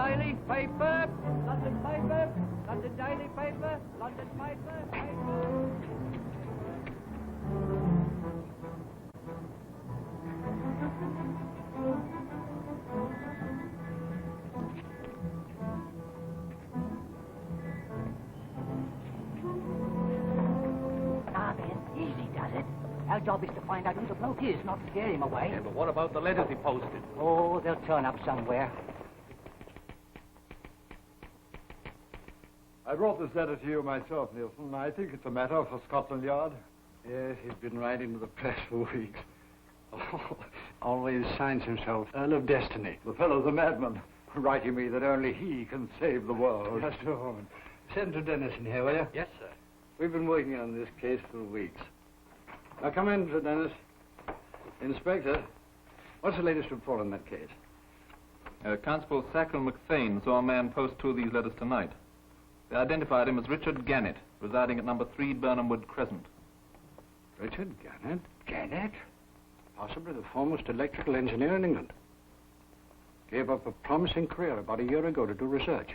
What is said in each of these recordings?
daily paper, London paper, London daily paper, London paper, paper. Ah, man, easy does it. Our job is to find out who the bloke is, not scare him away. Yeah, but what about the letters he posted? Oh, they'll turn up somewhere. I brought this letter to you myself, Nielson. I think it's a matter for Scotland Yard. Yes, he's been writing to the press for weeks. Oh, always signs himself Earl of Destiny. The fellow's a madman, writing me that only he can save the world. Just a moment. Send to Tennison here, will you? Yes, sir. We've been working on this case for weeks. Now, come in, Mr. Dennis. Inspector, what's the latest report on that case? Constable Sackville McFane saw a man post 2 of these letters tonight. They identified him as Richard Gannett, residing at number 3 Burnham Wood Crescent. Richard Gannett? Gannett? Possibly the foremost electrical engineer in England. Gave up a promising career about a year ago to do research.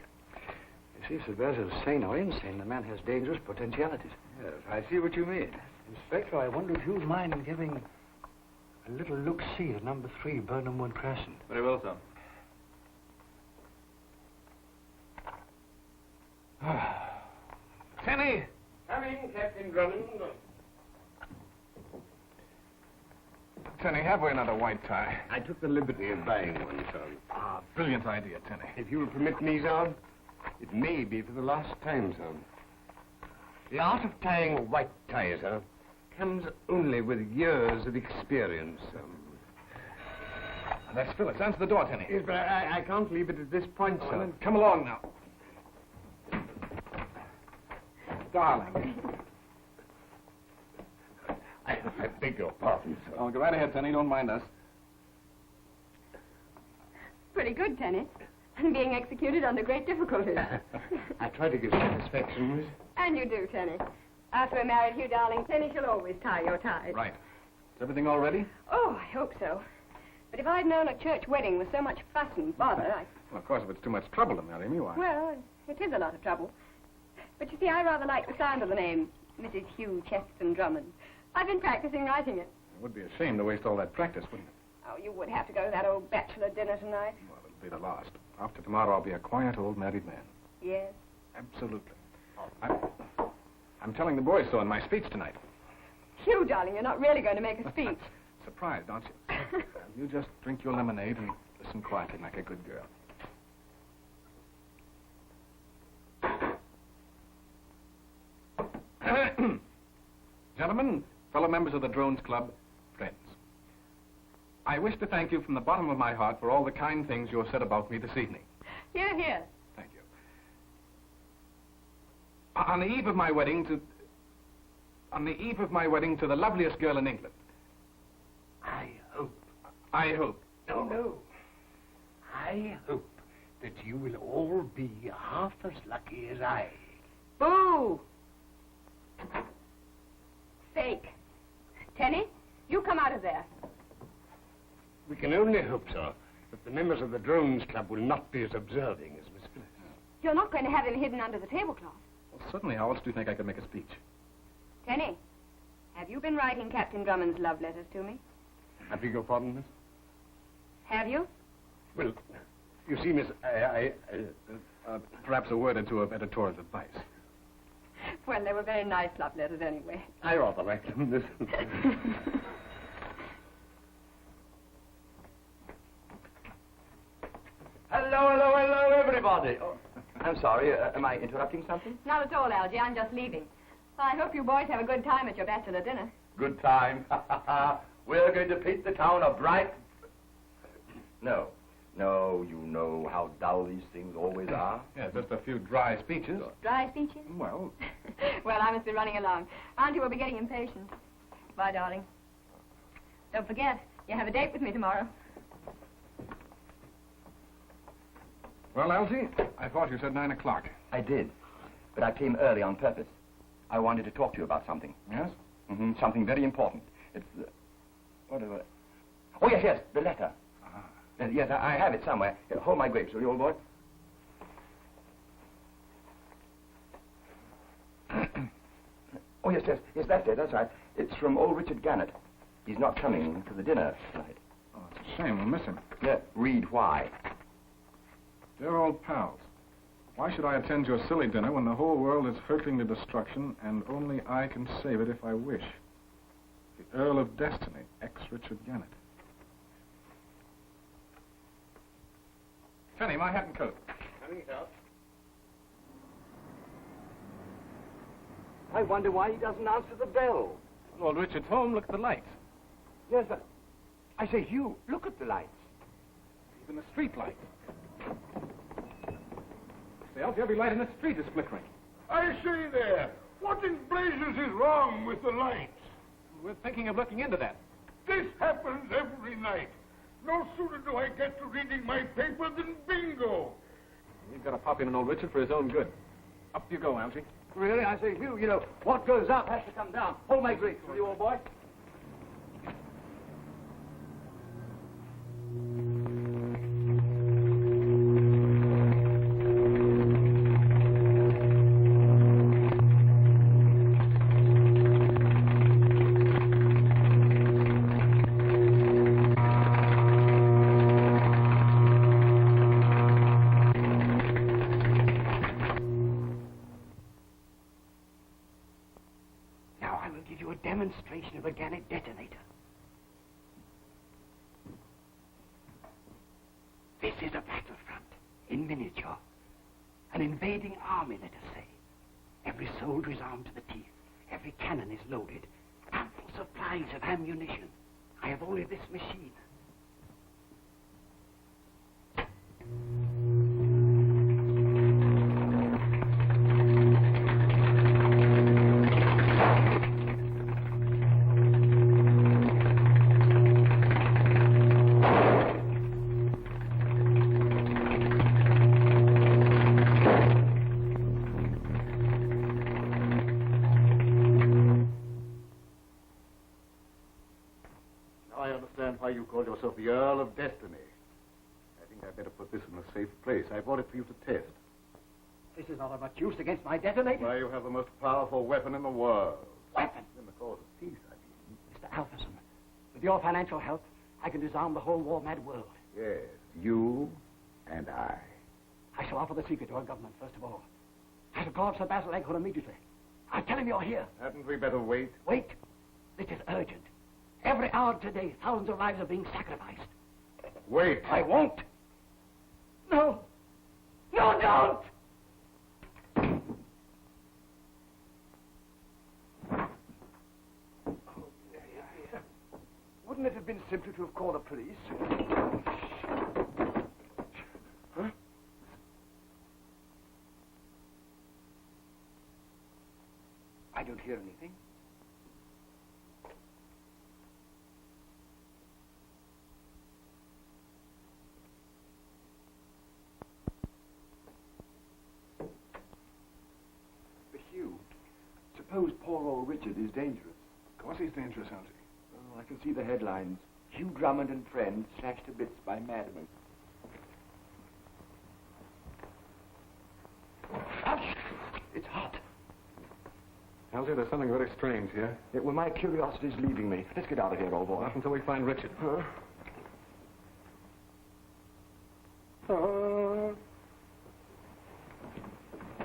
You see, so whether sane or insane, the man has dangerous potentialities. Yes, I see what you mean. Inspector, I wonder if you'd mind giving a little look-see at number 3 Burnham Wood Crescent. Very well, sir. Tenny! Coming, Captain Drummond. Tenny, have we another white tie? I took the liberty of buying one, sir. Ah, brilliant idea, Tenny. If you'll permit me, sir, it may be for the last time, sir. The art of tying a white tie, sir, comes only with years of experience, sir. That's Phyllis. Answer the door, Tenny. Yes, but I can't leave it at this point, sir. Then come along now. Darling. I beg your pardon, sir. Oh, go right ahead, Tenny. Don't mind us. Pretty good, Tenny. And being executed under great difficulties. I try to give satisfaction, miss. And you do, Tenny. After we're married, Hugh, darling, Tenny shall always tie your ties. Right. Is everything all ready? Oh, I hope so. But if I'd known a church wedding was so much fuss and bother, Well, of course, if it's too much trouble to marry me, why? Well, it is a lot of trouble. But you see, I rather like the sound of the name, Mrs. Hugh Chesterton Drummond. I've been practicing writing it. It would be a shame to waste all that practice, wouldn't it? Oh, you would have to go to that old bachelor dinner tonight. Well, it'll be the last. After tomorrow, I'll be a quiet old married man. Yes. Absolutely. I'm telling the boys so in my speech tonight. Hugh, darling, you're not really going to make a speech. Surprised, aren't you? You just drink your lemonade and listen quietly like a good girl. Gentlemen, fellow members of the Drones Club, friends. I wish to thank you from the bottom of my heart for all the kind things you have said about me this evening. Hear, hear. Thank you. On the eve of my wedding to the loveliest girl in England. I hope. No. I hope that you will all be half as lucky as I. Boo! Fake. Tenny, you come out of there. We can only hope, sir, that the members of the Drones Club will not be as observing as Miss Phyllis. You're not going to have him hidden under the tablecloth. Well, certainly, how else do you think I could make a speech? Tenny, have you been writing Captain Drummond's love letters to me? I beg your pardon, miss? Have you? Well, you see, Miss, Perhaps a word or two of editorial advice. Well, they were very nice love letters anyway. I rather like them, Miss. Hello, everybody. Oh, I'm sorry, am I interrupting something? Not at all, Algy. I'm just leaving. I hope you boys have a good time at your bachelor dinner. Good time. We're going to paint the town a bright... No, you know how dull these things always are. Yeah, just a few dry speeches. Dry speeches? Well... Well, I must be running along. Auntie will be getting impatient. Bye, darling. Don't forget, you have a date with me tomorrow. Well, Algy, I thought you said 9 o'clock. I did, but I came early on purpose. I wanted to talk to you about something. Yes? Mm-hmm, something very important. It's... Whatever... Oh, yes, the letter. Yes, I have it somewhere. Here, hold my grapes, will you, old boy? Oh, yes, that's it, that's right. It's from old Richard Gannett. He's not coming to the dinner tonight. Oh, it's a shame. We'll miss him. Yeah, read why. Dear old pals, why should I attend your silly dinner when the whole world is hurtling to destruction and only I can save it if I wish? The Earl of Destiny, ex-Richard Gannett. Tenny, my hat and coat. Coming out. I wonder why he doesn't answer the bell. Old Richard's home. Look at the lights. Yes, but I say, Hugh, look at the lights. Even the street lights. Say, Algy, every light in the street is flickering. I say there, what in blazes is wrong with the lights? We're thinking of looking into that. This happens every night. No sooner do I get to reading my paper than bingo. You've got to pop in on old Richard for his own good. Up you go, Algy. Really? I say, Hugh, you know, what goes up has to come down. Hold my drink, will you, old boy? Demonstration of a Gannett detonator. This is a battlefront in miniature. An invading army, let us say. Every soldier is armed to the teeth. Every cannon is loaded. Ample supplies of ammunition. I have only this machine. The Earl of Destiny. I think I'd better put this in a safe place. I brought it for you to test. This is not of much use against my detonator. Why, you have the most powerful weapon in the world. Weapon? In the cause of peace, I mean. Mr. Alferson, with your financial help, I can disarm the whole war-mad world. Yes, you and I. I shall offer the secret to our government, first of all. I shall call up Sir Basil Leghorn immediately. I'll tell him you're here. Hadn't we better wait? Wait. This is urgent. Every hour today, thousands of lives are being sacrificed. Wait. I won't. No. No, don't! Wouldn't it have been simpler to have called the police? Huh? I don't hear anything. Suppose poor old Richard is dangerous. Of course he's dangerous, Algy. Oh, I can see the headlines. Hugh Drummond and friends slashed to bits by madmen. Ouch! It's hot. Algy, there's something very strange here. Well, my curiosity's leaving me. Let's get out of here, old boy. Not until we find Richard. Huh?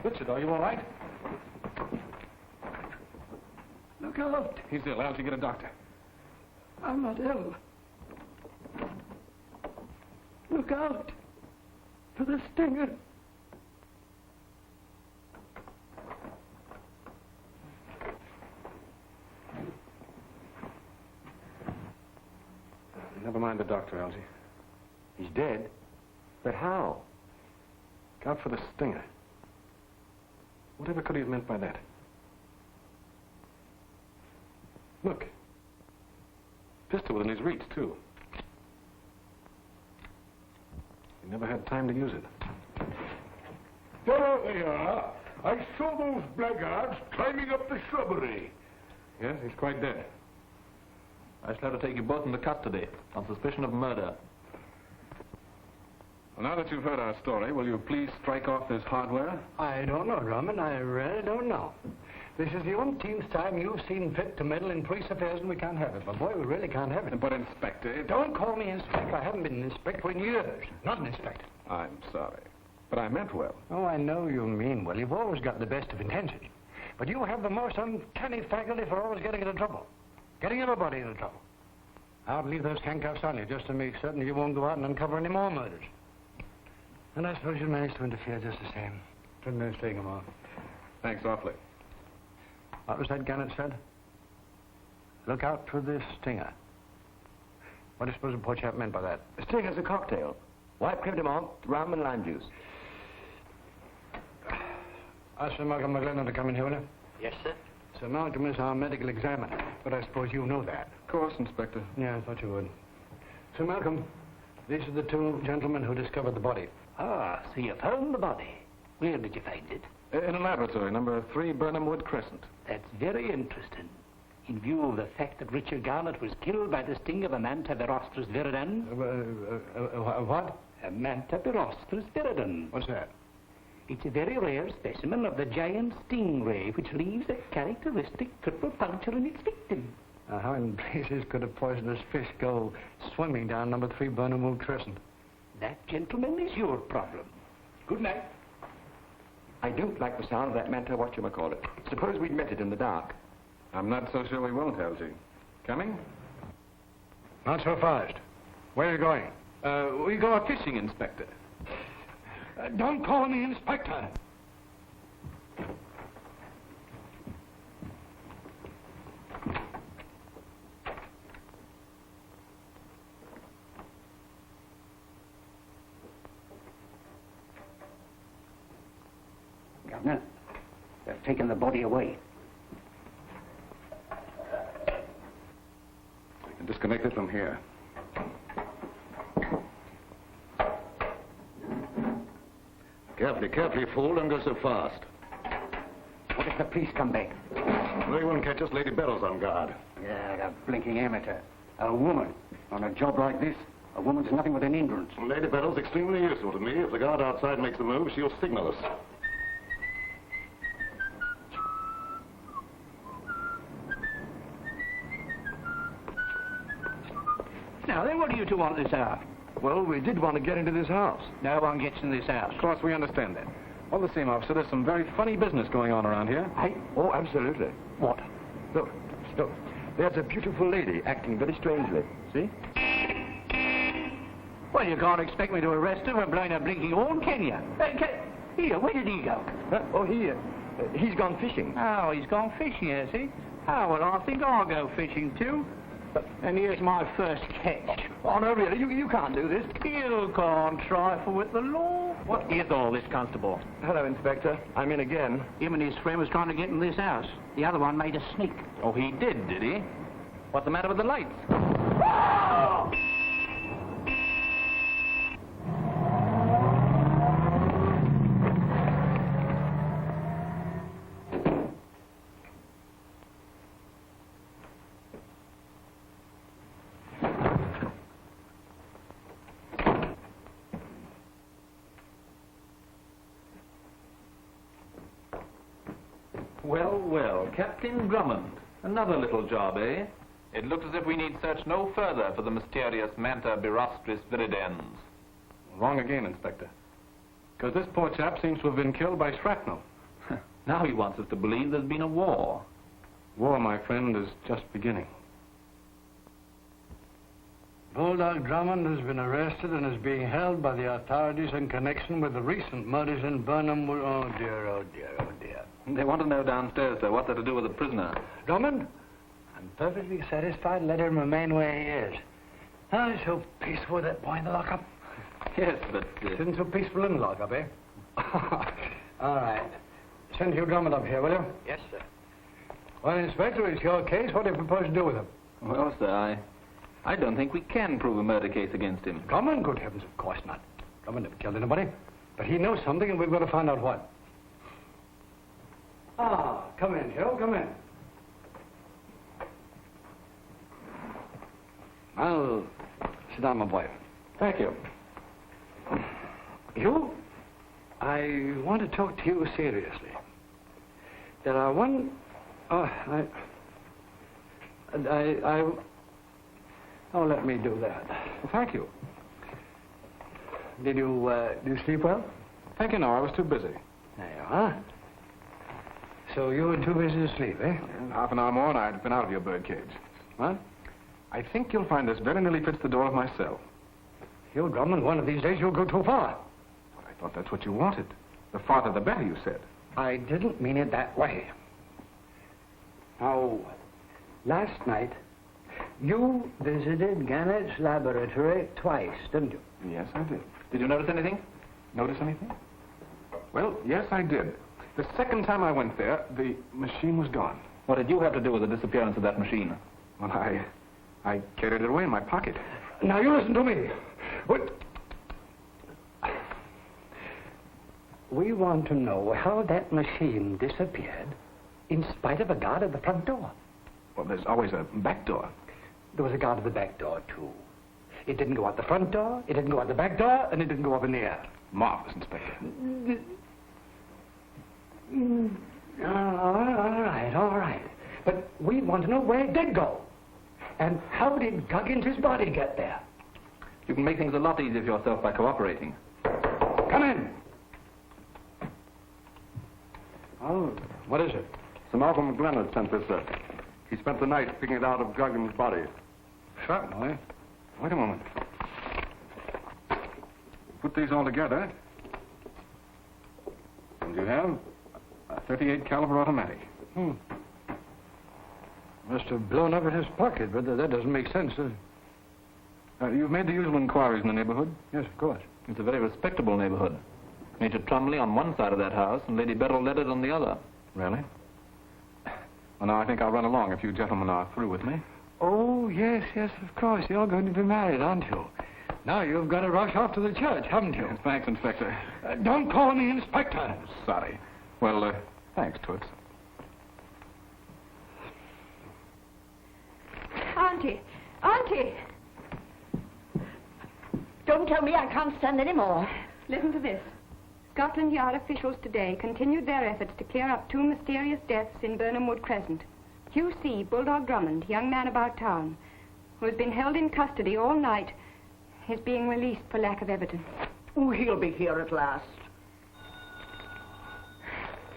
Richard, are you all right? Look out! He's ill. Algy, get a doctor. I'm not ill. Look out for the stinger. Never mind the doctor, Algy. He's dead? But how? Look out for the stinger. Whatever could he have meant by that? Look. Pistol within his reach, too. He never had time to use it. There they are. I saw those blackguards climbing up the shrubbery. Yes, he's quite dead. I shall have to take you both into custody on suspicion of murder. Well, now that you've heard our story, will you please strike off this hardware? I don't know, Drummond. I really don't know. This is the umpteenth time you've seen fit to meddle in police affairs, and we can't have it. My boy, we really can't have it. But, Inspector... Don't call me Inspector. I haven't been an inspector in years. Not an inspector. I'm sorry. But I meant well. Oh, I know you mean well. You've always got the best of intentions. But you have the most uncanny faculty for always getting into trouble. Getting everybody into trouble. I'll leave those handcuffs on you just to make certain you won't go out and uncover any more murders. And I suppose you managed to interfere just the same. Couldn't have taken them off. Thanks awfully. What was that Gannett said? Look out for this stinger. What do you suppose the poor chap meant by that? The stinger's a cocktail. White creme de menthe, rum and lime juice. Ask Sir Malcolm McLennan to come in here, will you? Yes, sir. Sir Malcolm is our medical examiner, but I suppose you know that. Of course, Inspector. Yeah, I thought you would. Sir Malcolm, these are the two gentlemen who discovered the body. Ah, so you found the body. Where did you find it? In a laboratory, number 3 Burnham Wood Crescent. That's very interesting. In view of the fact that Richard Garnett was killed by the sting of a Manta virostris viridans. What? A Manta virostris viridans. What's that? It's a very rare specimen of the giant stingray, which leaves a characteristic triple puncture in its victim. How in blazes could a poisonous fish go swimming down number 3 Burnham Wood Crescent? That, gentlemen, is your problem. Good night. I don't like the sound of that Manta whatchamacallit. Suppose we'd met it in the dark. I'm not so sure we won't, Algy. Coming? Not so fast. Where are you going? We go fishing, Inspector. Don't call me Inspector. Governor, they've taken the body away. We can disconnect it from here. Carefully, fool. Don't go so fast. What if the police come back? They won't catch us. Lady Beryl's on guard. Yeah, the blinking amateur. A woman on a job like this. A woman's nothing but an hindrance. Lady Beryl's extremely useful to me. If the guard outside makes a move, she'll signal us. Now then, what do you two want this hour? Well, we did want to get into this house. No one gets in this house. Of course, we understand that. All the same, officer, there's some very funny business going on around here. Hey? Oh, absolutely. What? Look. There's a beautiful lady acting very strangely. See? Well, you can't expect me to arrest her for blowing a blinking horn, can you? Here, where did he go? He's gone fishing. Oh, he's gone fishing, has he? Oh, well, I think I'll go fishing, too. And here's my first catch. Oh, no, really? You can't do this. You can't trifle with the law. What is all this, Constable? Hello, Inspector. I'm in again. Him and his friend was trying to get in this house. The other one made a sneak. Oh, he did he? What's the matter with the lights? Oh! Well, Captain Drummond. Another little job, eh? It looks as if we need search no further for the mysterious Manta virostris viridens. Wrong again, Inspector. Because this poor chap seems to have been killed by shrapnel. Now he wants us to believe there's been a war. War, my friend, is just beginning. Bulldog Drummond has been arrested and is being held by the authorities in connection with the recent murders in Burnham Wood. Oh, dear, oh, dear, oh, dear. They want to know downstairs, sir, what they're to do with the prisoner. Drummond, I'm perfectly satisfied. Let him remain where he is. Oh, it's so peaceful with that boy in the lockup. Yes, but... It isn't so peaceful in the lockup, eh? All right. Send Hugh Drummond up here, will you? Yes, sir. Well, Inspector, it's your case. What do you propose to do with him? Well, sir, I don't think we can prove a murder case against him. Drummond? Good heavens, of course not. Drummond never killed anybody. But he knows something, and we've got to find out what. Ah, come in, Hugh, come in. Well, sit down, my boy. Thank you. Hugh, I want to talk to you seriously. There are one Oh, let me do that. Well, thank you. Did you sleep well? Thank you, no, I was too busy. There you are. So you were too busy to sleep, eh? Half an hour more and I'd been out of your birdcage. What? I think you'll find this very nearly fits the door of my cell. Hugh Drummond, one of these days you'll go too far. Well, I thought that's what you wanted. The farther the better, you said. I didn't mean it that way. Now, last night, you visited Gannett's laboratory twice, didn't you? Yes, I did. Did you notice anything? Notice anything? Well, yes, I did. The second time I went there, the machine was gone. What did you have to do with the disappearance of that machine? Well, I carried it away in my pocket. Now, you listen to me. What? We want to know how that machine disappeared in spite of a guard at the front door. Well, there's always a back door. There was a guard at the back door, too. It didn't go out the front door, it didn't go out the back door, and it didn't go up in the air. Marvelous, Inspector. All right. But we want to know where it did go. And how did Guggins' body get there? You can make things a lot easier for yourself by cooperating. Come in. Oh, what is it? Sir Malcolm McNeile sent this, sir. He spent the night picking it out of Guggins' body. Certainly. Wait a moment. Put these all together. And you have a .38 caliber automatic. Must have blown up in his pocket, but that doesn't make sense, does it? You've made the usual inquiries in the neighborhood? Yes, of course. It's a very respectable neighborhood. Major Trumley on one side of that house and Lady Beryl Ledyard on the other. Really? Well, now I think I'll run along if you gentlemen are through with me. Oh, yes, of course. You're going to be married, aren't you? Now you've got to rush off to the church, haven't you? Thanks, Inspector. Don't call me Inspector. Sorry. Well, thanks, Toots. Auntie! Don't tell me I can't stand any more. Listen to this. Scotland Yard officials today continued their efforts to clear up 2 mysterious deaths in Burnham Wood Crescent. Hugh C. Bulldog Drummond, young man about town, who has been held in custody all night, is being released for lack of evidence. Oh, he'll be here at last.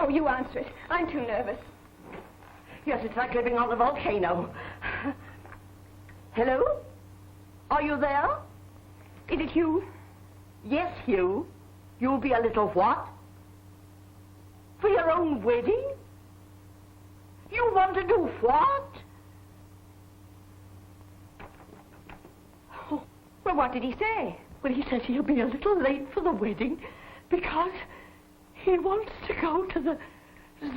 Oh, you answer it. I'm too nervous. Yes, it's like living on a volcano. Hello? Are you there? Is it Hugh? Yes, Hugh. You'll be a little what? For your own wedding? You want to do what? Oh, well, what did he say? Well, he says he'll be a little late for the wedding because he wants to go to the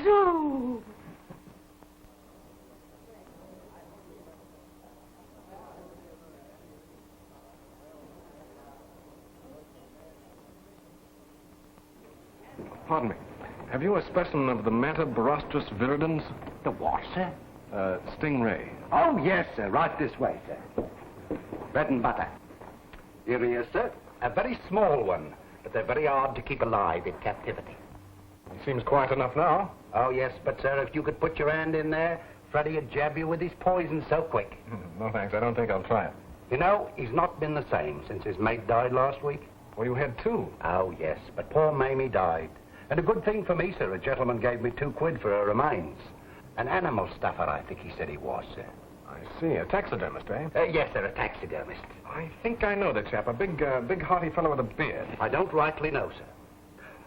zoo. Pardon me. Have you a specimen of the Manta Barostris viridans? The what, sir? Stingray. Oh, yes, sir. Right this way, sir. Bread and butter. Here he is, sir. A very small one, but they're very hard to keep alive in captivity. He seems quiet enough now. Oh, yes, but, sir, if you could put your hand in there, Freddie would jab you with his poison so quick. No, thanks. I don't think I'll try it. You know, he's not been the same since his mate died last week. Well, you had 2. Oh, yes, but poor Mamie died. And a good thing for me, sir. A gentleman gave me 2 quid for her remains. An animal stuffer, I think he said he was, sir. I see. A taxidermist, eh? Yes, sir, a taxidermist. I think I know the chap. A big hearty fellow with a beard. I don't rightly know, sir.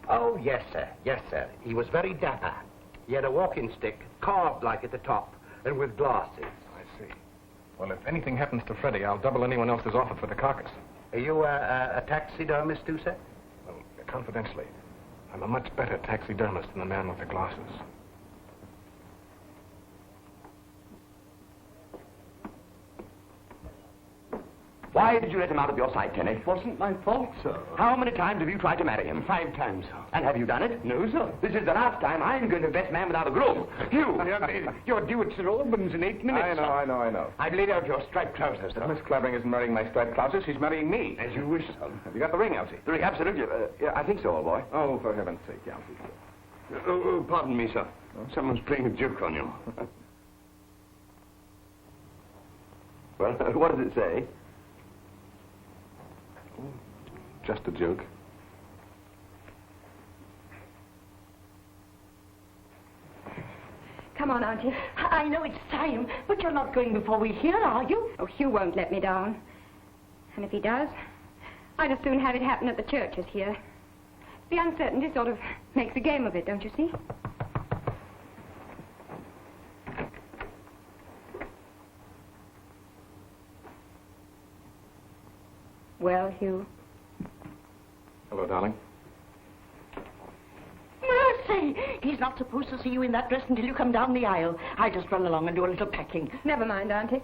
Oh, yes, sir. Yes, sir. He was very dapper. He had a walking stick, carved like at the top, and with glasses. I see. Well, if anything happens to Freddie, I'll double anyone else's offer for the carcass. Are you a taxidermist, too, sir? Well, confidentially, I'm a much better taxidermist than the man with the glasses. Why did you let him out of your sight, Tenny? It wasn't my fault, sir. How many times have you tried to marry him? 5 times, sir. And have you done it? No, sir. This is the last time I'm going to best man without a groom. Hugh! You're due at Sir Albans in 8 minutes. I know. I've laid out your striped trousers, sir. Miss Clavering isn't marrying my striped trousers. She's marrying me. As you wish, sir. Have you got the ring, Algy? The ring, absolutely. Yeah, I think so, old boy. Oh, for heaven's sake, Algy. Pardon me, sir. Someone's playing a joke on you. Well, what does it say? Just a joke. Come on, Auntie. I know it's time, but you're not going before we hear, are you? Oh, Hugh won't let me down. And if he does, I'd as soon have it happen at the church as here. The uncertainty sort of makes a game of it, don't you see? Well, Hugh? Hello, darling. Mercy! He's not supposed to see you in that dress until you come down the aisle. I just run along and do a little packing. Never mind, Auntie.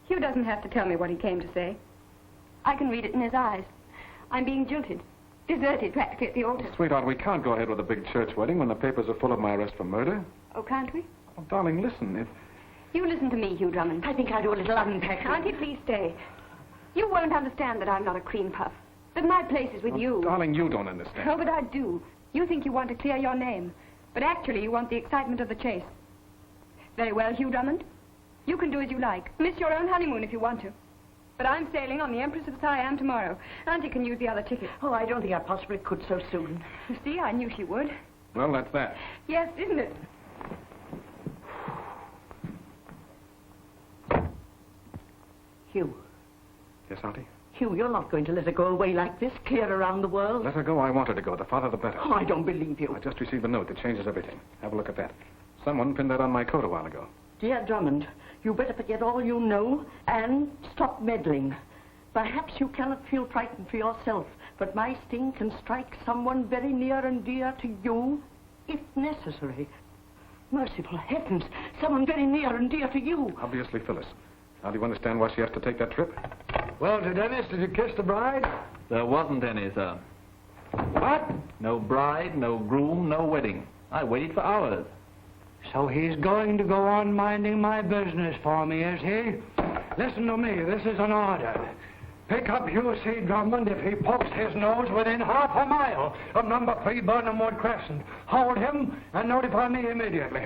Hugh doesn't have to tell me what he came to say. I can read it in his eyes. I'm being jilted. Deserted practically at the altar. Sweetheart, we can't go ahead with a big church wedding when the papers are full of my arrest for murder. Oh, can't we? Oh, darling, listen. You listen to me, Hugh Drummond. I think I'll do a little unpacking. Auntie, please stay. You won't understand that I'm not a cream puff. That my place is with you. Darling, you don't understand. Oh, but I do. You think you want to clear your name. But actually, you want the excitement of the chase. Very well, Hugh Drummond. You can do as you like. Miss your own honeymoon if you want to. But I'm sailing on the Empress of Siam tomorrow. Auntie can use the other ticket. Oh, I don't think I possibly could so soon. You see, I knew she would. Well, that's that. Yes, isn't it? Hugh. Yes, Auntie? Hugh, you're not going to let her go away like this, clear around the world? Let her go. I want her to go. The farther, the better. Oh, I don't believe you. I just received a note that changes everything. Have a look at that. Someone pinned that on my coat a while ago. Dear Drummond, you better forget all you know and stop meddling. Perhaps you cannot feel frightened for yourself, but my sting can strike someone very near and dear to you, if necessary. Merciful heavens, someone very near and dear to you. Obviously, Phyllis. Now, do you understand why she has to take that trip? Well, Dennis, did you kiss the bride? There wasn't any, sir. What? No bride, no groom, no wedding. I waited for hours. So he's going to go on minding my business for me, is he? Listen to me, this is an order. Pick up Hugh C. Drummond if he pokes his nose within half a mile of number 3 Burnham Wood Crescent. Hold him and notify me immediately.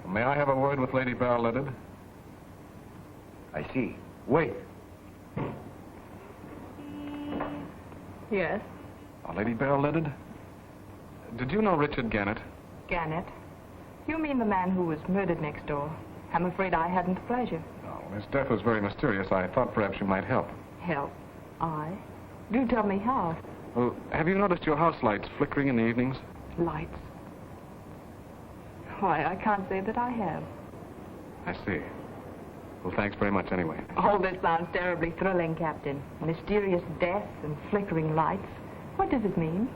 May I have a word with Lady Beryl, Ledyard? I see. Wait. Yes, Lady Beryl, Ledyard? Did you know Richard Gannett? Gannett. You mean the man who was murdered next door? I'm afraid I hadn't the pleasure. Oh, his death was very mysterious. I thought perhaps you might help. Help? I? Do tell me how. Well, have you noticed your house lights flickering in the evenings? Lights? Why, I can't say that I have. I see. Well, thanks very much anyway. All this sounds terribly thrilling, Captain. Mysterious death and flickering lights. What does it mean?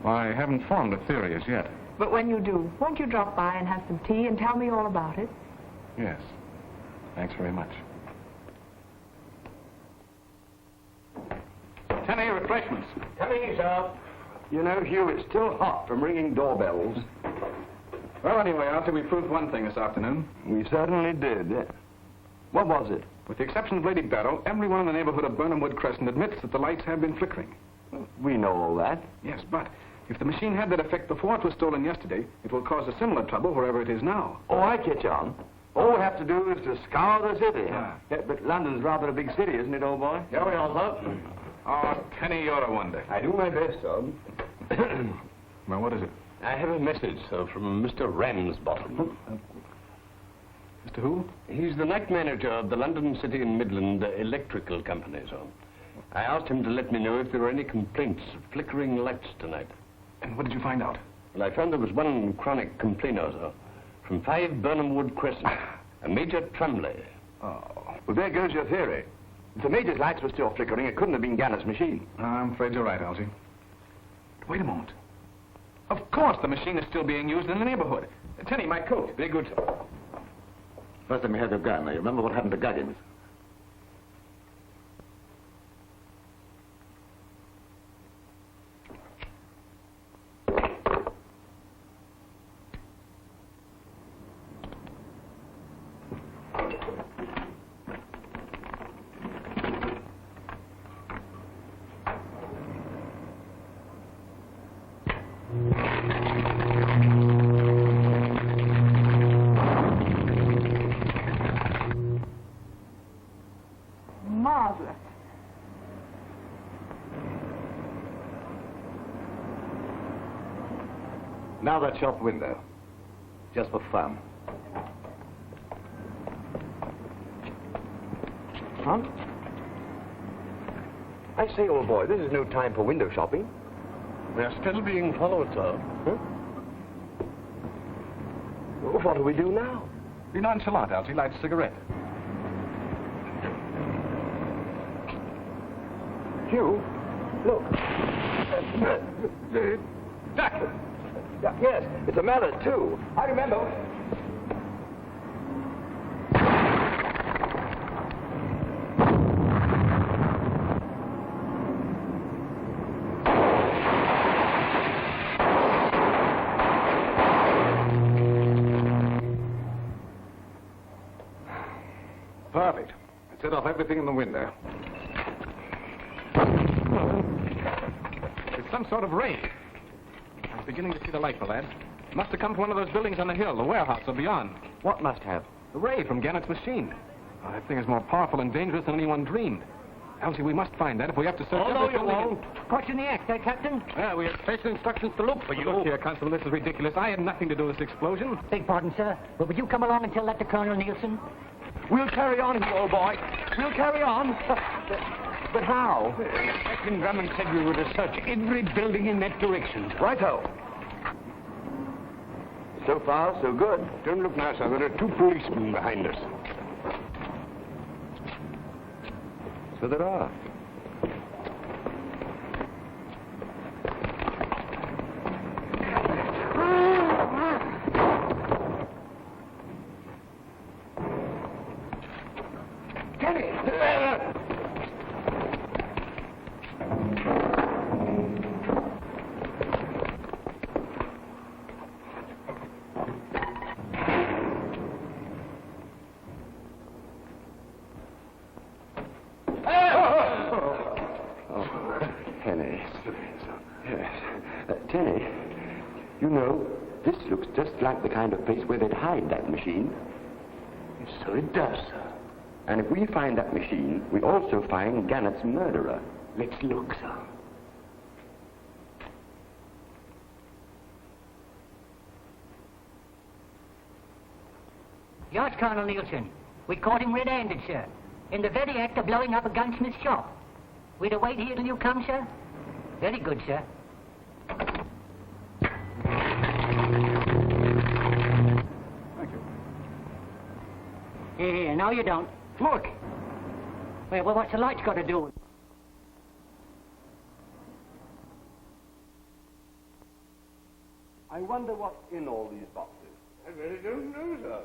Well, I haven't formed a theory as yet. But when you do, won't you drop by and have some tea and tell me all about it? Yes. Thanks very much. Tenny, refreshments. Coming, sir. You know, Hugh, it's still hot from ringing doorbells. Well, anyway, Arthur, we proved one thing this afternoon. We certainly did. What was it? With the exception of Lady Beryl, everyone in the neighborhood of Burnham Wood Crescent admits that the lights have been flickering. We know all that. Yes, but if the machine had that effect before it was stolen yesterday, it will cause a similar trouble wherever it is now. Oh, I catch on. All we have to do is to scour the city. Yeah. But London's rather a big city, isn't it, old boy? Here we are, sir. Oh, Tenny, you're a wonder. I do my best, sir. Well, what is it? I have a message, sir, from Mr. Ramsbottom. Mr. Who? He's the night manager of the London City and Midland Electrical Company, sir. I asked him to let me know if there were any complaints of flickering lights tonight. And what did you find out? Well, I found there was one chronic complainer, sir, from 5 Burnham Wood Crescent, a Major Trumley. Oh. Well, there goes your theory. If the Major's lights were still flickering, it couldn't have been Gannett's machine. I'm afraid you're right, Algy. Wait a moment. Of course the machine is still being used in the neighborhood. Tenny, my coat. Very good. First time you had your gun. Now, you remember what happened to Guggins? Now that shop window. Just for fun. Huh? I say, old boy, this is no time for window shopping. We're still being followed, sir. Huh? What do we do now? Be nonchalant, Algy. Light a cigarette. Hugh, look. Duck. Yes, it's a mallet, too. I remember. Perfect. I set off everything in the window. It's some sort of ray. I'm beginning to see the light, my lad. It must have come from one of those buildings on the hill, the warehouse or beyond. What must have? The ray from Gannett's machine. Oh, that thing is more powerful and dangerous than anyone dreamed. Algy, we must find that if we have to search Oh, no, every you building. won't. Caught you in the act, Captain? Yeah, we have special instructions to look for you. Look here, Constable, this is ridiculous. I had nothing to do with this explosion. Beg pardon, sir, but would you come along and tell that to Colonel Nielson? We'll carry on, you old boy. We'll carry on. But how? Captain Drummond said we were to search every building in that direction. Righto. So far, so good. Don't look now, sir. There are 2 policemen behind us. So there are. Tenny! Tenny, you know, this looks just like the kind of place where they'd hide that machine. So it does, sir. And if we find that machine, we also find Gannett's murderer. Let's look, sir. Yes, Colonel Nielson. We caught him red-handed, sir, in the very act of blowing up a gunsmith's shop. We'd await here till you come, sir. Very good, sir. Thank you. Here, no, you don't. Look. Well, what's the light's got to do with it? I wonder what's in all these boxes. I really don't know, sir.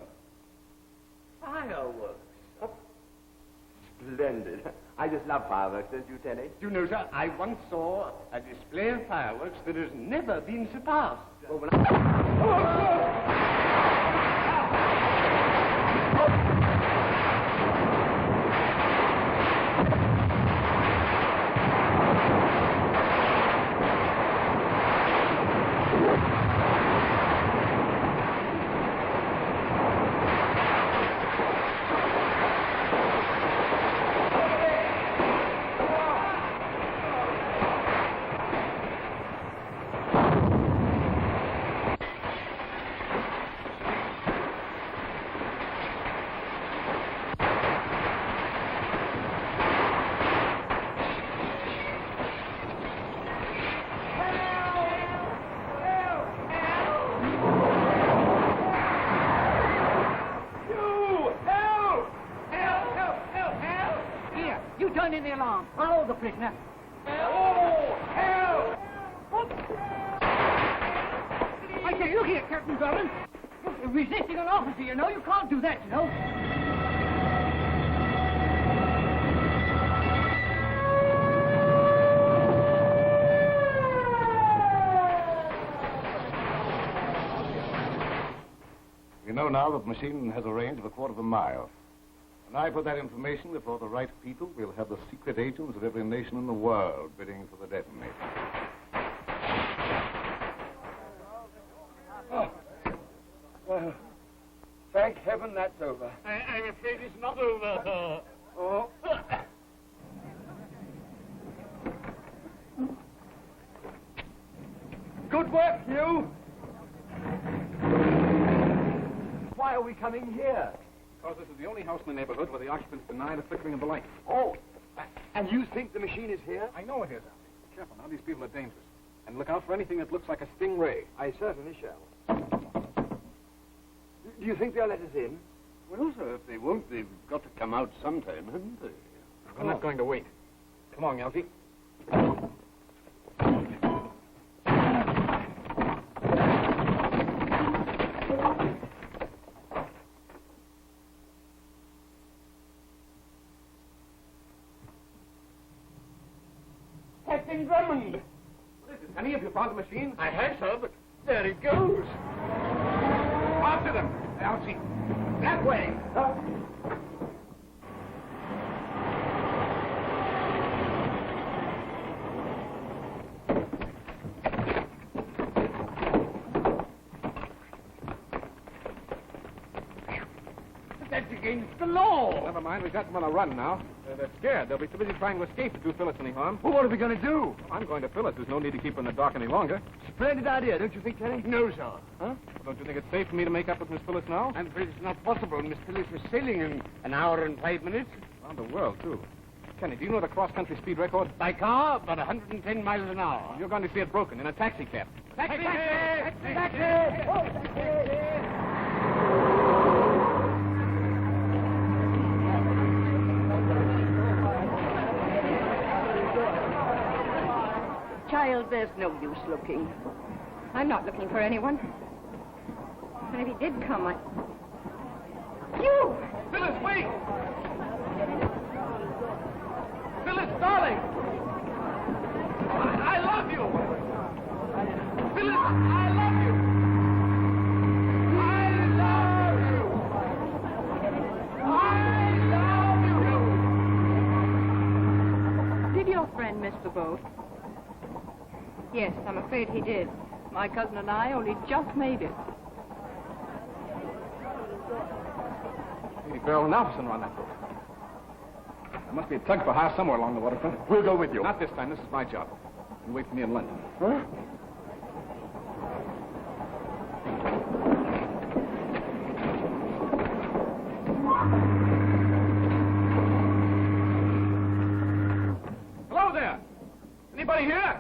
Fireworks. Splendid. I just love fireworks, don't you, Tenny? You know, sir, I once saw a display of fireworks that has never been surpassed. Well, when I... Turn in the alarm. Follow the prisoner. Oh, hell! I say, look here, Captain Drummond. You're resisting an officer, you know. You can't do that, you know. We know now that the machine has a range of 1/4 mile. When I put that information before the right people, we'll have the secret agents of every nation in the world bidding for the detonator. Oh. Well, thank heaven that's over. I'm afraid it's not over. Oh. Good work, Hugh. Why are we coming here? Because this is the only house in the neighborhood where the occupants deny the flickering of the lights. Oh, and you think the machine is here? I know it is, Algy. Be careful now. These people are dangerous. And look out for anything that looks like a stingray. I certainly shall. Do you think they'll let us in? Well, sir, if they won't, they've got to come out sometime, haven't they? We're not going to wait. Come on, Algy. Captain Drummond! What is it, Tenny? Have you found the machine? I have, sir, but there it goes. After them, Algy. That way! That's against the law. Never mind, we've got them on a run now. They're scared. They'll be too busy trying to escape to do Phyllis any harm. Well, what are we going to do? I'm going to Phyllis. There's no need to keep her in the dark any longer. Splendid idea, don't you think, Tenny? No, sir. Huh? Well, don't you think it's safe for me to make up with Miss Phyllis now? I'm afraid it's not possible. Miss Phyllis is sailing in an hour and 5 minutes. Around the world, too. Tenny, do you know the cross-country speed record? By car, about 110 miles an hour. You're going to see it broken in a taxi cab. Taxi! Taxi! Taxi! Oh, taxi! Child, there's no use looking. I'm not looking for anyone. And if he did come, Hugh! Phyllis, wait! Phyllis, darling! I love you! Phyllis, I love you! I love you! I love you! Did your friend miss the boat? Yes, I'm afraid he did. My cousin and I only just made it. Maybe Beryl and Algernon on that boat. There must be a tug for hire somewhere along the waterfront. We'll go with you. Not this time. This is my job. You wait for me in London. Huh? Hello there! Anybody here?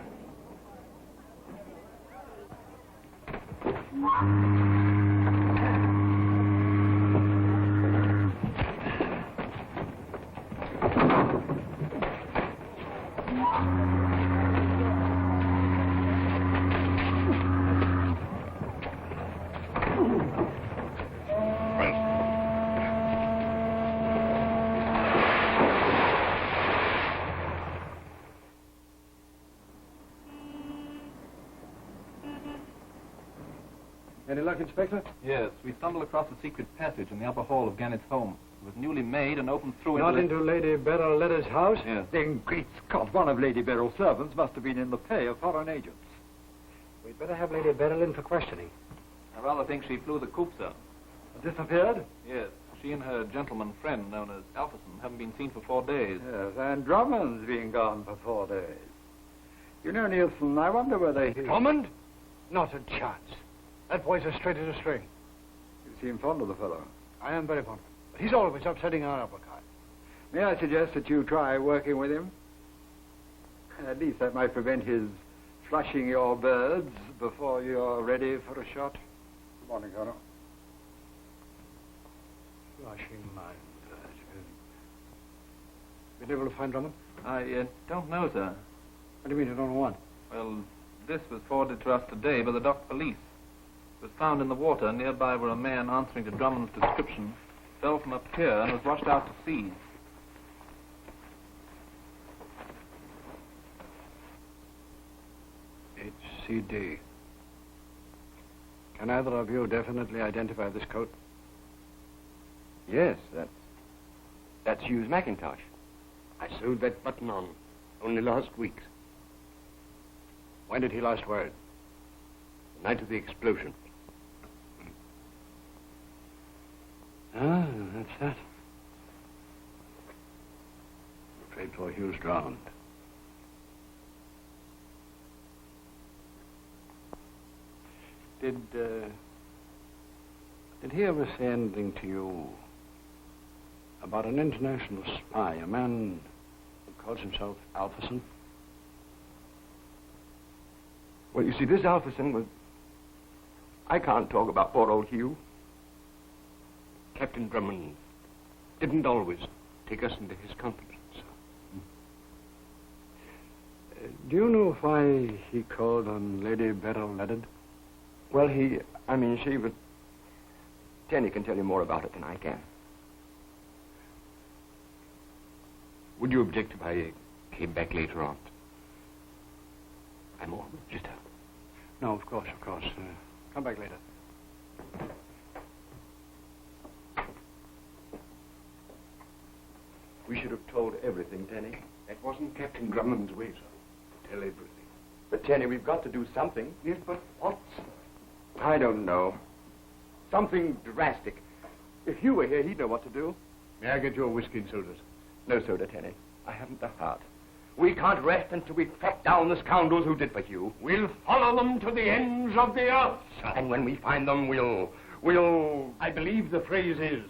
Any luck, Inspector? Yes, we stumbled across a secret passage in the upper hall of Gannett's home. It was newly made and opened through Not into Lady Beryl Ledyard's house? Yes. Then, great Scott, one of Lady Beryl's servants must have been in the pay of foreign agents. We'd better have Lady Beryl in for questioning. I rather think she flew the coop, sir. Disappeared? Yes. She and her gentleman friend, known as Algernon, haven't been seen for 4 days. Yes, and Drummond's been gone for 4 days. You know, Nielson, I wonder whether he... Drummond? Not a chance. That boy's as straight as a string. You seem fond of the fellow. I am very fond of him. But he's always upsetting our apple cart. May I suggest that you try working with him? At least that might prevent his flushing your birds before you're ready for a shot. Good morning, Colonel. Flushing my birds. Been able to find Drummond? I don't know, sir. What do you mean you don't know what? Well, this was forwarded to us today by the dock police. It was found in the water nearby where a man answering to Drummond's description fell from a pier and was washed out to sea. HCD. Can either of you definitely identify this coat? Yes, that's Hugh's Macintosh. I sewed that button on only last week. When did he last wear it? The night of the explosion. Ah, that's that. I'm afraid poor Hugh's drowned. Did he ever say anything to you about an international spy, a man who calls himself Alpherson? Well, you see, this Alpherson was... I can't talk about poor old Hugh. Captain Drummond didn't always take us into his confidence. Do you know why he called on Lady Beryl Ledyard? Well, she was... Tenny can tell you more about it than I can. Would you object if I came back later on? I'm always just out. No, of course. Come back later. We should have told everything, Tenny. That wasn't Captain Drummond's way, sir. Tell everything. But, Tenny, we've got to do something. Yes, but what? I don't know. Something drastic. If Hugh were here, he'd know what to do. May I get your whiskey and sodas? No soda, Tenny. I haven't the heart. We can't rest until we track down the scoundrels who did for Hugh. We'll follow them to the ends of the earth, sir. And when we find them, we'll... I believe the phrase is,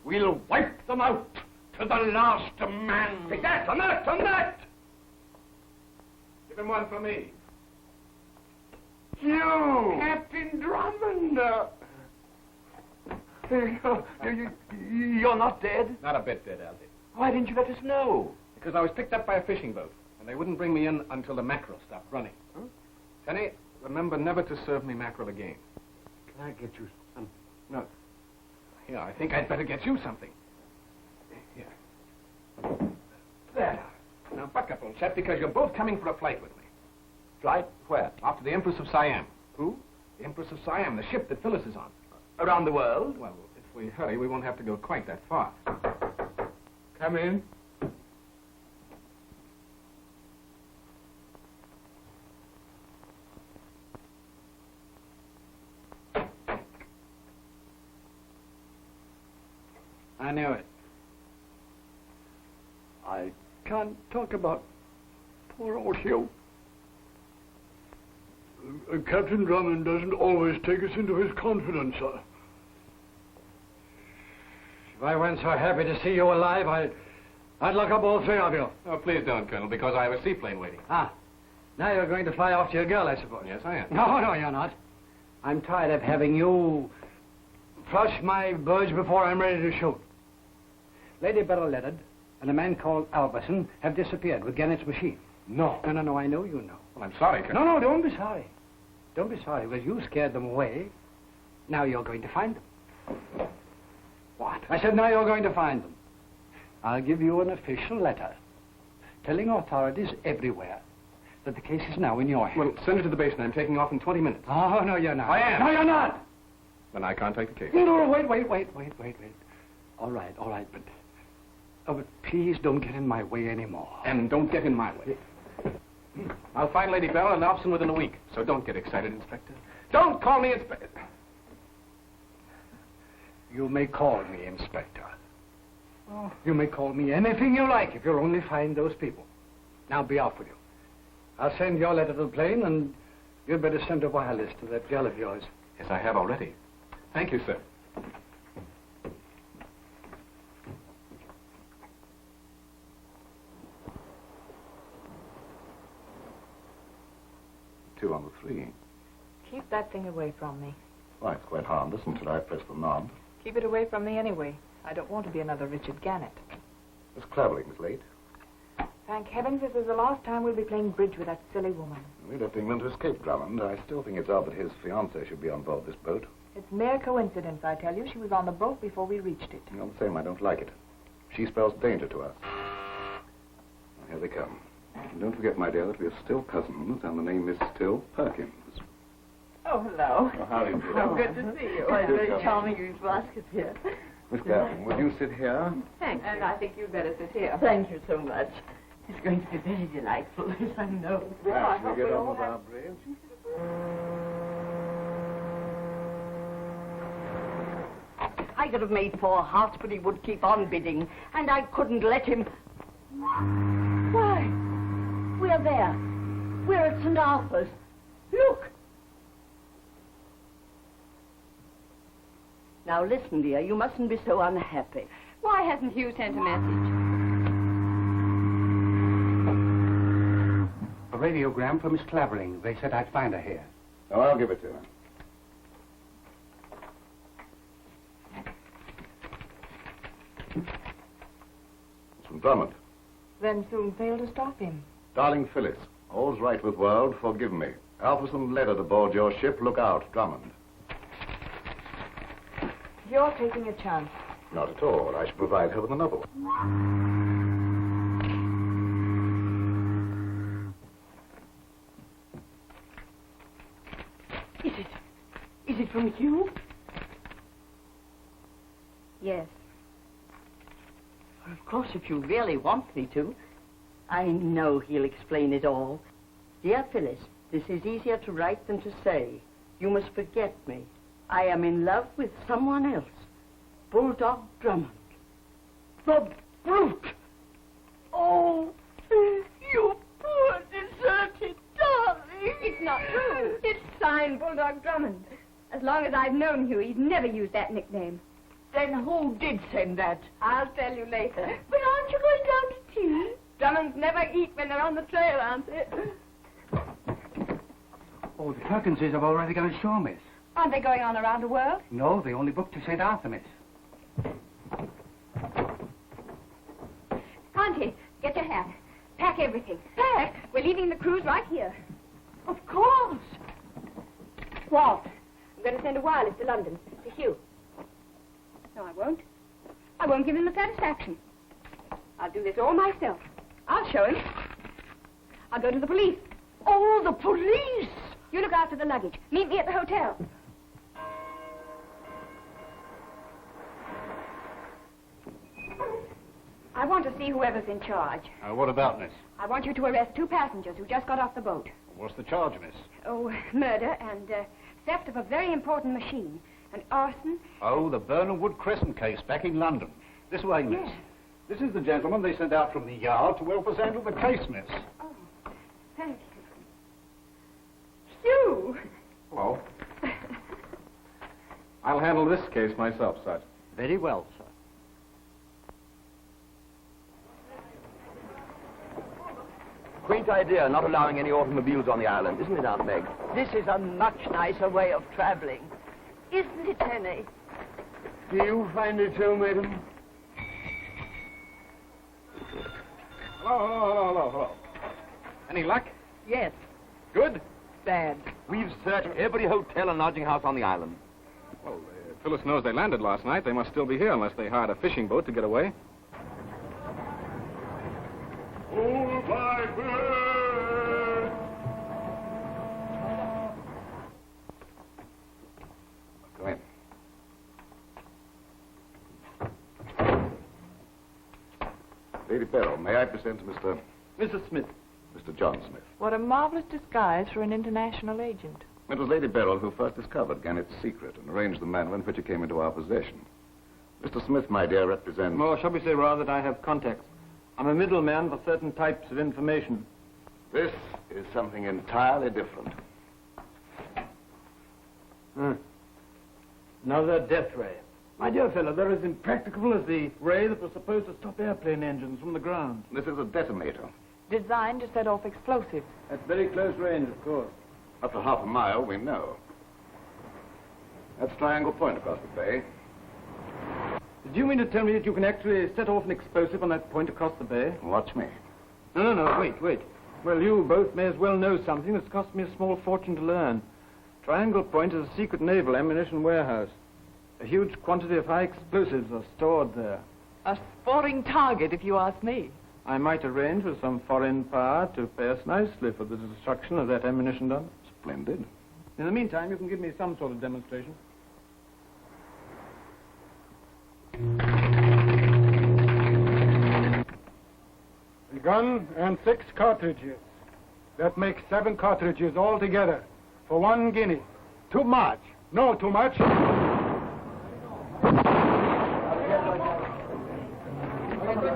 we'll wipe them out to the last man. Take that! On that! Give him one for me. Hugh! Captain Drummond! You're not dead? Not a bit dead, Algy. Why didn't you let us know? Because I was picked up by a fishing boat, and they wouldn't bring me in until the mackerel stopped running. Huh? Tenny, remember never to serve me mackerel again. Can I get you some? No. Yeah, I think I'd better get you something. Here. There. Now, buck up, old chap, because you're both coming for a flight with me. Flight? Where? Off to the Empress of Siam. Who? The Empress of Siam, the ship that Phyllis is on. Around the world? Well, if we hurry, we won't have to go quite that far. Come in. I knew it. I can't talk about poor old Hugh. Captain Drummond doesn't always take us into his confidence, sir. If I weren't so happy to see you alive, I'd lock up all three of you. Oh, please don't, Colonel, because I have a seaplane waiting. Ah, now you're going to fly off to your girl, I suppose. Yes, I am. No, you're not. I'm tired of having you flush my birds before I'm ready to shoot. Lady Beryl Ledyard and a man called Alverson have disappeared with Gannett's machine. No. No, I know you know. Well, I'm sorry, Colonel. No, don't be sorry. Don't be sorry, because you scared them away. Now you're going to find them. What? I said now you're going to find them. I'll give you an official letter telling authorities everywhere that the case is now in your hands. Well, send it to the basin. I'm taking off in 20 minutes. Oh, no, you're not. I am. No, you're not. Then I can't take the case. No, wait. All right, but please don't get in my way anymore. And don't get in my way. I'll find Lady Beryl and Alverson within a week, so don't get excited, Inspector. Don't call me Inspector. You may call me Inspector. Oh, you may call me anything you like if you'll only find those people. Now be off with you. I'll send your letter to the plane, and you'd better send a wireless to that girl of yours. Yes, I have already. Thank you, sir. Two on the three. Keep that thing away from me. Why, it's quite harmless until I press the knob. Keep it away from me anyway. I don't want to be another Richard Gannett. Miss Clavering's late. Thank heavens this is the last time we'll be playing bridge with that silly woman. We left England to escape Drummond. I still think it's odd that his fiancée should be on board this boat. It's mere coincidence, I tell you. She was on the boat before we reached it. All the same, I don't like it. She spells danger to us. Well, here they come. And don't forget, my dear, that we are still cousins, and the name is still Perkins. Oh, hello. Oh, how do you do? So good to see you. It's very charming you to ask us here. Miss Clavering, will you sit here? Thank you. And I think you'd better sit here. Thank you so much. It's going to be very delightful, yes, I know. Perhaps we get on with our bridge. I could have made 4 hearts, but he would keep on bidding, and I couldn't let him. Why? We're there. We're at St. Arthur's. Look! Now listen, dear, you mustn't be so unhappy. Why hasn't Hugh sent a message? A radiogram from Miss Clavering. They said I'd find her here. Oh, I'll give it to her. It's from Drummond. Then soon failed to stop him. Darling Phyllis, all's right with world, forgive me. Alpherson Ledyard aboard your ship, look out, Drummond. You're taking a chance. Not at all. I shall provide her with another one. Is it from Hugh? Yes. Of course, if you really want me to. I know he'll explain it all. Dear Phyllis, this is easier to write than to say. You must forget me. I am in love with someone else. Bulldog Drummond. The brute! Oh, you poor deserted darling! It's not true. It's signed Bulldog Drummond. As long as I've known Hugh, he's never used that nickname. Then who did send that? I'll tell you later. But aren't you going down to tea? Drummonds never eat when they're on the trail, aren't they? Oh, the Perkinses have already got a show, miss. Aren't they going on around the world? No, they only booked to St. Arthur, miss. Auntie, get your hat. Pack everything. Pack? We're leaving the cruise right here. Of course. Walt, I'm going to send a wireless to London, to Hugh. No, I won't. I won't give him the satisfaction. I'll do this all myself. I'll show him. I'll go to the police. Oh, the police! You look after the luggage. Meet me at the hotel. I want to see whoever's in charge. What about, miss? I want you to arrest 2 passengers who just got off the boat. What's the charge, miss? Oh, murder and theft of a very important machine. And arson. Oh, the Burnham Wood Crescent case back in London. This way, miss. Yes. This is the gentleman they sent out from the yard to help us handle the case, miss. Oh, thank you. Hugh! Hello. I'll handle this case myself, Sergeant. Very well, sir. Quaint idea, not allowing any automobiles on the island, isn't it, Aunt Meg? This is a much nicer way of traveling. Isn't it, Tenny? Do you find it so, madam? Hello. Any luck? Yes. Good? Bad. We've searched every hotel and lodging house on the island. Well, Phyllis knows they landed last night. They must still be here unless they hired a fishing boat to get away. Hold my bird! Come in. Lady Beryl, may I present Mr. Mrs. Smith. Mr. John Smith. What a marvelous disguise for an international agent. It was Lady Beryl who first discovered Gannett's secret and arranged the manner in which it came into our possession. Mr. Smith, my dear, represents... Or shall we say rather that I have contacts. I'm a middleman for certain types of information. This is something entirely different. Another death ray. My dear fellow, they're as impracticable as the ray that was supposed to stop airplane engines from the ground. This is a detonator. Designed to set off explosives. At very close range, of course. Up to half a mile, we know. That's Triangle Point across the bay. Do you mean to tell me that you can actually set off an explosive on that point across the bay? Watch me. No, wait. Well, you both may as well know something that's cost me a small fortune to learn. Triangle Point is a secret naval ammunition warehouse. A huge quantity of high explosives are stored there. A sporting target, if you ask me. I might arrange with some foreign power to pay us nicely for the destruction of that ammunition dump. Splendid. In the meantime, you can give me some sort of demonstration. A gun and 6 cartridges. That makes 7 cartridges altogether for 1 guinea. Too much. No, too much.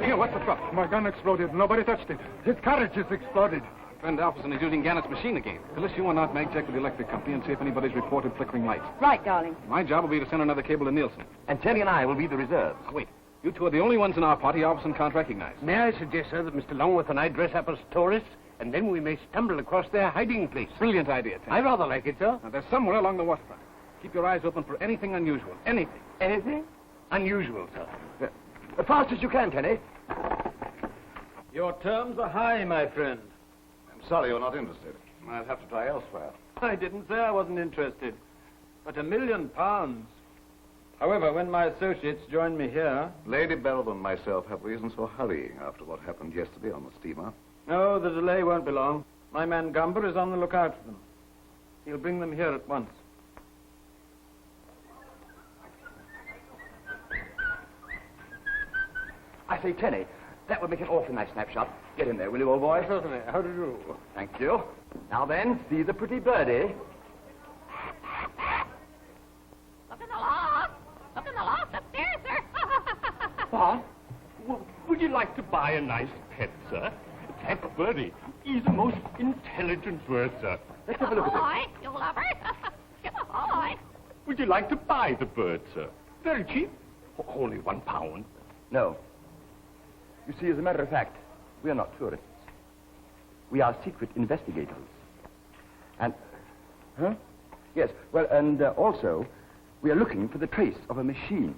Here, what's the trouble? My gun exploded. Nobody touched it. His cartridges exploded. Friend Alpherson is using Gannett's machine again. Phyllis, you and Aunt Meg check with the electric company and see if anybody's reported flickering lights. Right, darling. My job will be to send another cable to Nielson. And Tenny and I will be the reserves. Wait. You two are the only ones in our party Alpherson can't recognize. May I suggest, sir, that Mr. Longworth and I dress up as tourists, and then we may stumble across their hiding place? Brilliant idea, Tenny. I rather like it, sir. Now, they're somewhere along the waterfront. Keep your eyes open for anything unusual. Anything. Anything? Unusual, sir. As fast as you can, Tenny. Your terms are high, my friend. I'm sorry you're not interested. I'll have to try elsewhere. I didn't say I wasn't interested. But £1 million. However, when my associates join me here... Lady Beryl and myself have reasons for hurrying after what happened yesterday on the steamer. No, the delay won't be long. My man Gumber is on the lookout for them. He'll bring them here at once. I say, Tenny, that would make an awfully nice snapshot. Get in there, will you, old boy? Certainly. How do you do? Thank you. Now then, see the pretty birdie. Look in the loft. Look in the loft upstairs, sir. What? Would you like to buy a nice pet, sir? That birdie is a most intelligent bird, sir. Let's have a look at Ahoy, you lovers. Ahoy. Would you like to buy the bird, sir? Very cheap. Only £1. No. You see, as a matter of fact, we are not tourists. We are secret investigators. And... Huh? Yes, well, and also, we are looking for the trace of a machine.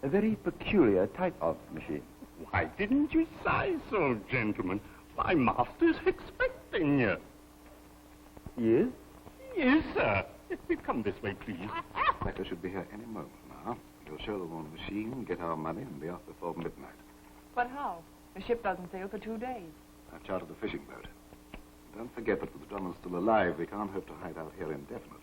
A very peculiar type of machine. Why didn't you say so, gentlemen? My master's expecting you. He is? Yes, sir. Come this way, please. Becker should be here any moment now. You'll show them on the machine, get our money, and be off before midnight. But how? The ship doesn't sail for 2 days. I've chartered a fishing boat. Don't forget that with the Drummonds still alive, we can't hope to hide out here indefinitely.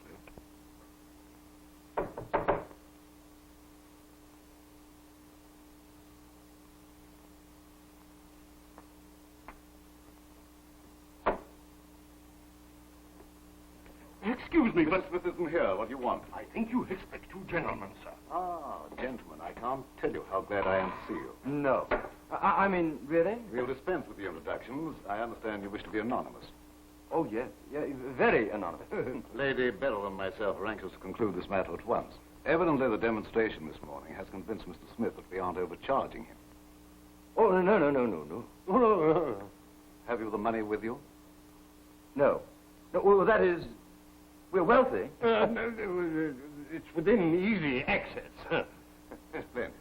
Excuse me, but... Smith isn't here. What do you want? I think you expect 2 gentlemen, sir. Ah, gentlemen, I can't tell you how glad I am to see you. No. I mean, really? We'll dispense with the introductions. I understand you wish to be anonymous. Oh, yes. Yeah, very anonymous. Lady Beryl and myself are anxious to conclude this matter at once. Evidently, the demonstration this morning has convinced Mr. Smith that we aren't overcharging him. Oh, no. Have you the money with you? No. No, well, that is... We're wealthy. It's within easy access. Splendid.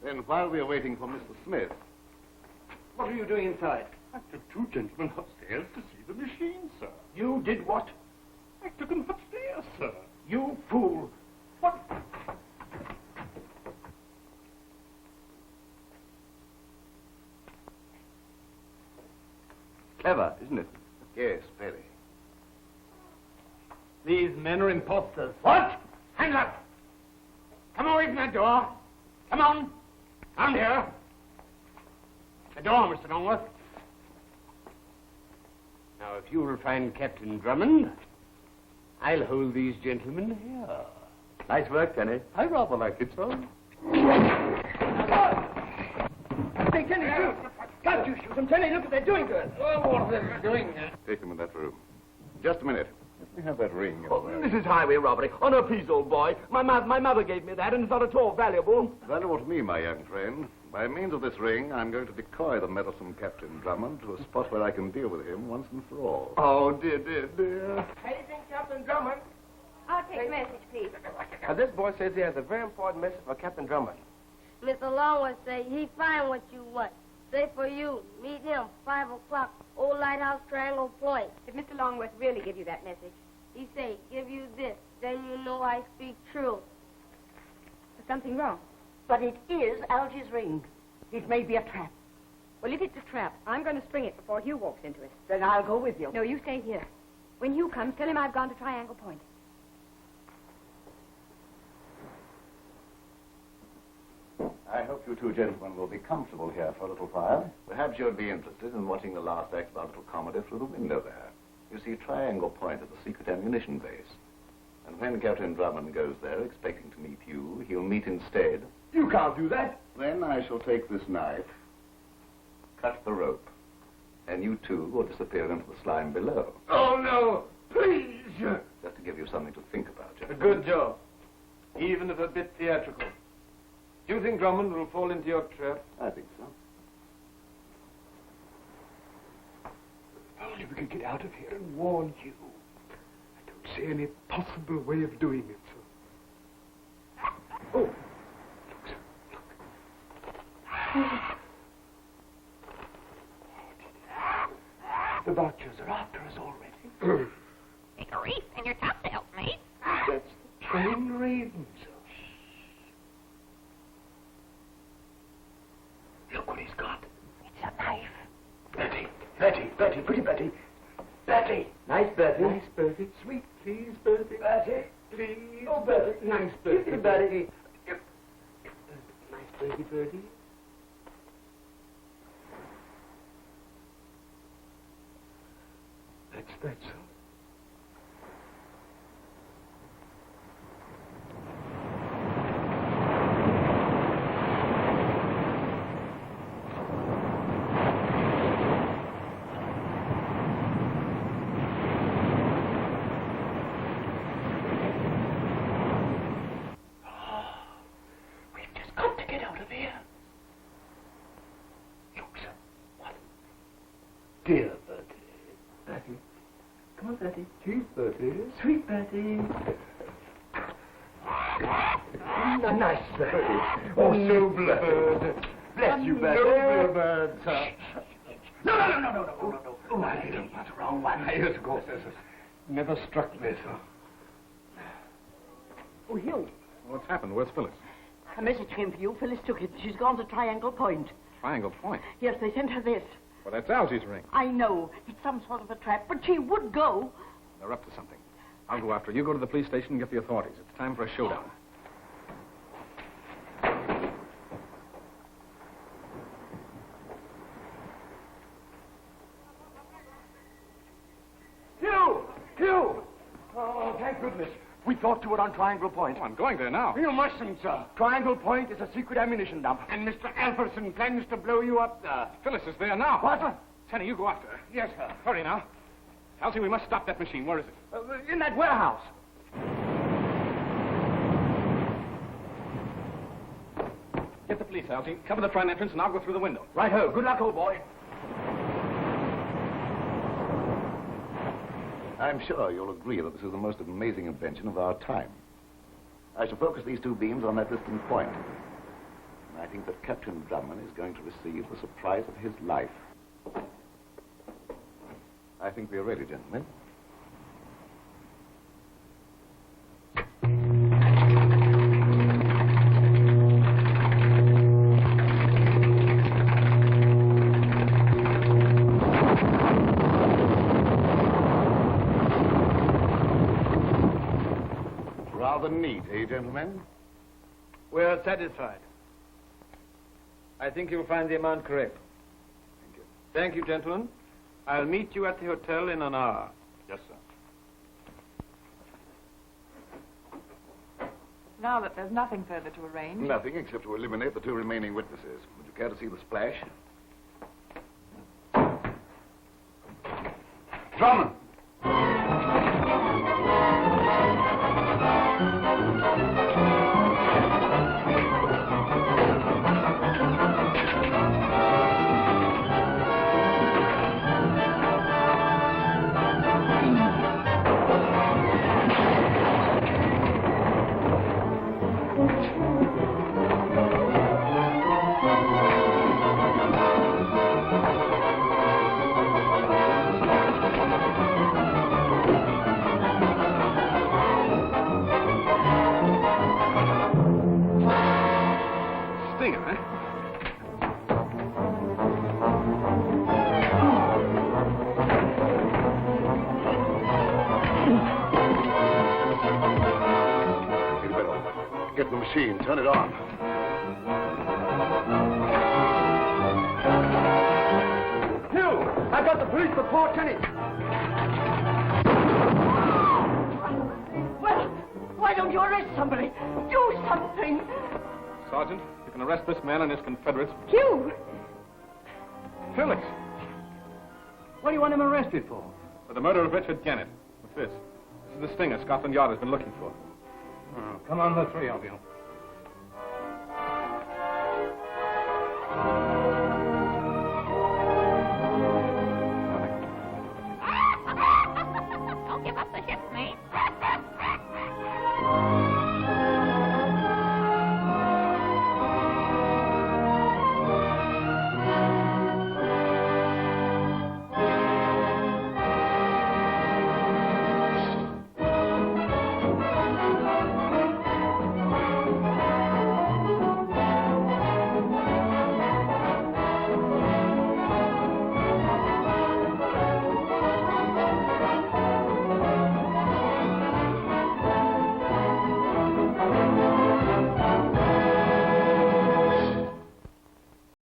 Then while we are waiting for Mr. Smith... What are you doing inside? I took 2 gentlemen upstairs to see the machine, sir. You did what? I took them upstairs, sir. You fool. What? Clever, isn't it? Yes, very. These men are imposters. What? Hands up! Come away from that door. Come on. Down here. The door, Mr. Longworth. Now, if you'll find Captain Drummond, I'll hold these gentlemen here. Nice work, Tenny. I rather like it, sir. Hey, Tenny, shoot! Can't you shoot them, Tenny? Look what they're doing to us. Oh, what are they doing? Take them in that room. Just a minute. Let me have that ring. This is highway robbery. Oh, no, please, old boy. My mother gave me that, and it's not at all valuable. Valuable to me, my young friend. By means of this ring, I'm going to decoy the meddlesome Captain Drummond to a spot where I can deal with him once and for all. Oh, dear, dear, dear. Anything, Captain Drummond? I'll take the message, please. This boy says he has a very important message for Captain Drummond. Mr. Longworth say he find what you want. Say for you, meet him, 5 o'clock, Old Lighthouse Triangle Point. Did Mr. Longworth really give you that message? He say, give you this, then you know I speak true. Is something wrong? But it is Algy's ring. It may be a trap. Well, if it's a trap, I'm going to spring it before Hugh walks into it. Then I'll go with you. No, you stay here. When Hugh comes, tell him I've gone to Triangle Point. I hope you 2 gentlemen will be comfortable here for a little while. Perhaps you'd be interested in watching the last act of our little comedy through the window there. You see, Triangle Point is a secret ammunition base. And when Captain Drummond goes there expecting to meet you, he'll meet instead... You can't do that. Then I shall take this knife, cut the rope, And you two will disappear into the slime below. Oh, no! Please! Just to give you something to think about, A gentlemen. good job. Even if a bit theatrical. Do you think Drummond will fall into your trap? I think so. If only we could get out of here and warn you. I don't see any possible way of doing it, sir. Oh! Look, sir, look. The Butchers are after us already. Take a reef in your topsails, mate. That's the train ravens. Look what he's got. It's a knife. Bertie, pretty Bertie. Bertie. Nice, Bertie. Nice Bertie. Sweet, please, Bertie. Bertie. Please. Oh, Bertie. Nice Bertie. Give me Bertie. Nice Bertie. That's that, sir. Dear Bertie. Bertie. Come on, Bertie. Cheese, Bertie. Sweet Bertie. Nice Bertie. Oh, noble bird. Bless you, Bertie. Noble bird, sir. No. Oh, I think that's the wrong one. Yes, of course. Never struck me, sir. Oh, Hugh. What's happened? Where's Phyllis? A message came for you. Phyllis took it. She's gone to Triangle Point. Triangle Point? Yes, they sent her this. Well, that's Algy's ring. I know. It's some sort of a trap, but she would go. They're up to something. I'll go after her. You go to the police station and get the authorities. It's time for a showdown. Hugh! Oh, thank goodness. We thought you were on Triangle Point. Oh, I'm going there now. You mustn't, sir. Triangle Point is a secret ammunition dump. And Mr. Alferson plans to blow you up there. Phyllis is there now. What? Tenny, you go after her. Yes, sir. Hurry now. Algy, we must stop that machine. Where is it? In that warehouse. Get the police, Algy. Cover the front entrance, and I'll go through the window. Right-ho. Good luck, old boy. I'm sure you'll agree that this is the most amazing invention of our time. I shall focus these two beams on that distant point. And I think that Captain Drummond is going to receive the surprise of his life. I think we are ready, gentlemen. Rather neat, eh, gentlemen? We're satisfied. I think you'll find the amount correct. Thank you. Thank you, gentlemen. I'll meet you at the hotel in an hour. Yes, sir. Now that there's nothing further to arrange. Nothing except to eliminate the two remaining witnesses. Would you care to see the splash? Drummond! Get the machine. Turn it on. Hugh! I got the police before Tenny. Well, why don't you arrest somebody? Do something. Sergeant, you can arrest this man and his confederates. Hugh! Phyllis! What do you want him arrested for? For the murder of Richard Gannett. What's this? This is the stinger Scotland Yard has been looking for. Oh, come on, the three of you.